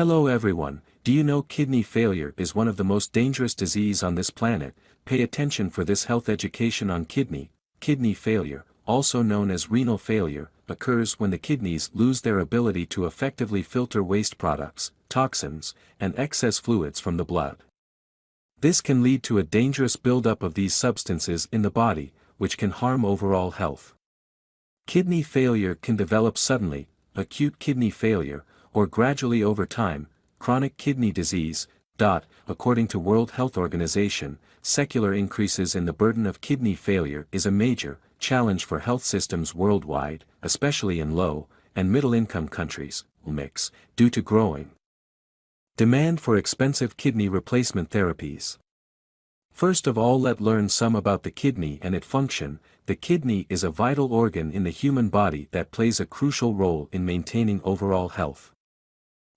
Hello everyone, do you know kidney failure is one of the most dangerous diseases on this planet? Pay attention for this health education on kidney. Kidney failure, also known as renal failure, occurs when the kidneys lose their ability to effectively filter waste products, toxins, and excess fluids from the blood. This can lead to a dangerous buildup of these substances in the body, which can harm overall health. Kidney failure can develop suddenly, acute kidney failure, or gradually over time, chronic kidney disease. According to World Health Organization, secular increases in the burden of kidney failure is a major challenge for health systems worldwide, especially in low and middle-income countries, due to growing demand for expensive kidney replacement therapies. First of all, let's learn some about the kidney and its function. The kidney is a vital organ in the human body that plays a crucial role in maintaining overall health.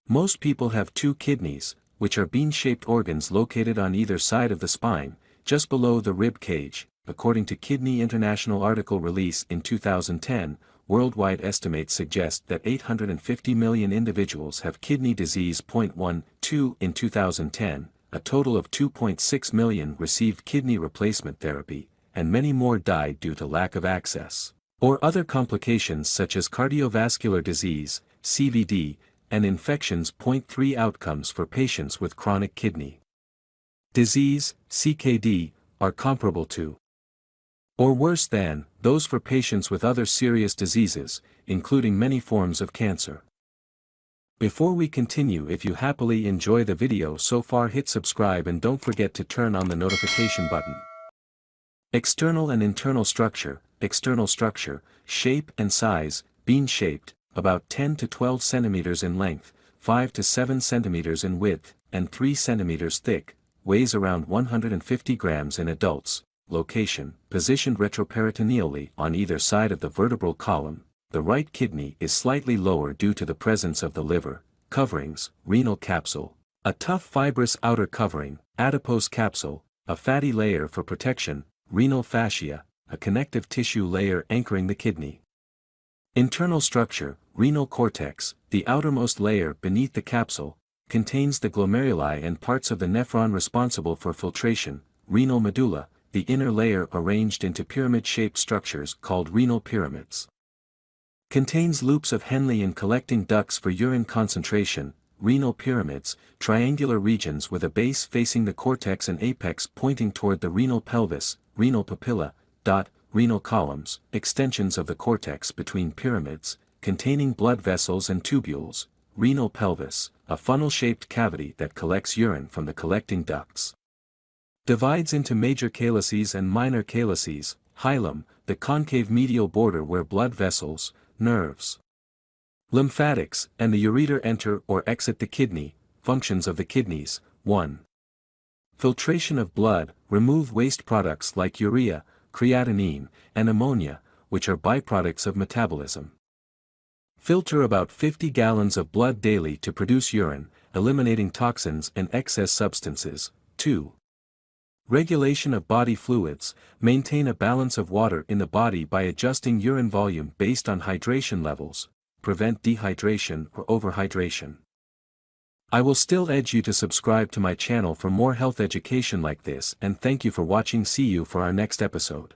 Most people have two kidneys, which are bean-shaped organs located on either side of the spine, just below the rib cage. According to Kidney International article released in 2010, worldwide estimates suggest that 850 million individuals have kidney disease. 1.2 In 2010, a total of 2.6 million received kidney replacement therapy, and many more died due to lack of access, or other complications such as cardiovascular disease, CVD, and infections. 3 Outcomes for patients with chronic kidney disease, CKD, are comparable to, or worse than, those for patients with other serious diseases, including many forms of cancer. Before we continue, if you happily enjoy the video so far, hit subscribe and don't forget to turn on the notification button. External and internal structure. External structure, shape and size, bean-shaped, about 10 to 12 centimeters in length, 5 to 7 centimeters in width, and 3 centimeters thick, weighs around 150 grams in adults. Location, positioned retroperitoneally on either side of the vertebral column. The right kidney is slightly lower due to the presence of the liver, coverings, renal capsule, a tough fibrous outer covering, adipose capsule, a fatty layer for protection, renal fascia, a connective tissue layer anchoring the kidney. Internal structure, renal cortex, the outermost layer beneath the capsule, contains the glomeruli and parts of the nephron responsible for filtration. Renal medulla, the inner layer arranged into pyramid-shaped structures called renal pyramids. Contains loops of Henle and collecting ducts for urine concentration. Renal pyramids, triangular regions with a base facing the cortex and apex pointing toward the renal pelvis. Renal papilla. Renal columns, extensions of the cortex between pyramids, containing blood vessels and tubules. Renal pelvis, a funnel-shaped cavity that collects urine from the collecting ducts. Divides into major calyces and minor calyces. Hilum, the concave medial border where blood vessels, nerves, lymphatics, and the ureter enter or exit the kidney. Functions of the kidneys. 1. Filtration of blood, remove waste products like urea, creatinine, and ammonia, which are byproducts of metabolism. Filter about 50 gallons of blood daily to produce urine, eliminating toxins and excess substances. 2. Regulation of body fluids, maintain a balance of water in the body by adjusting urine volume based on hydration levels, prevent dehydration or overhydration. I will still urge you to subscribe to my channel for more health education like this, and thank you for watching. See you for our next episode.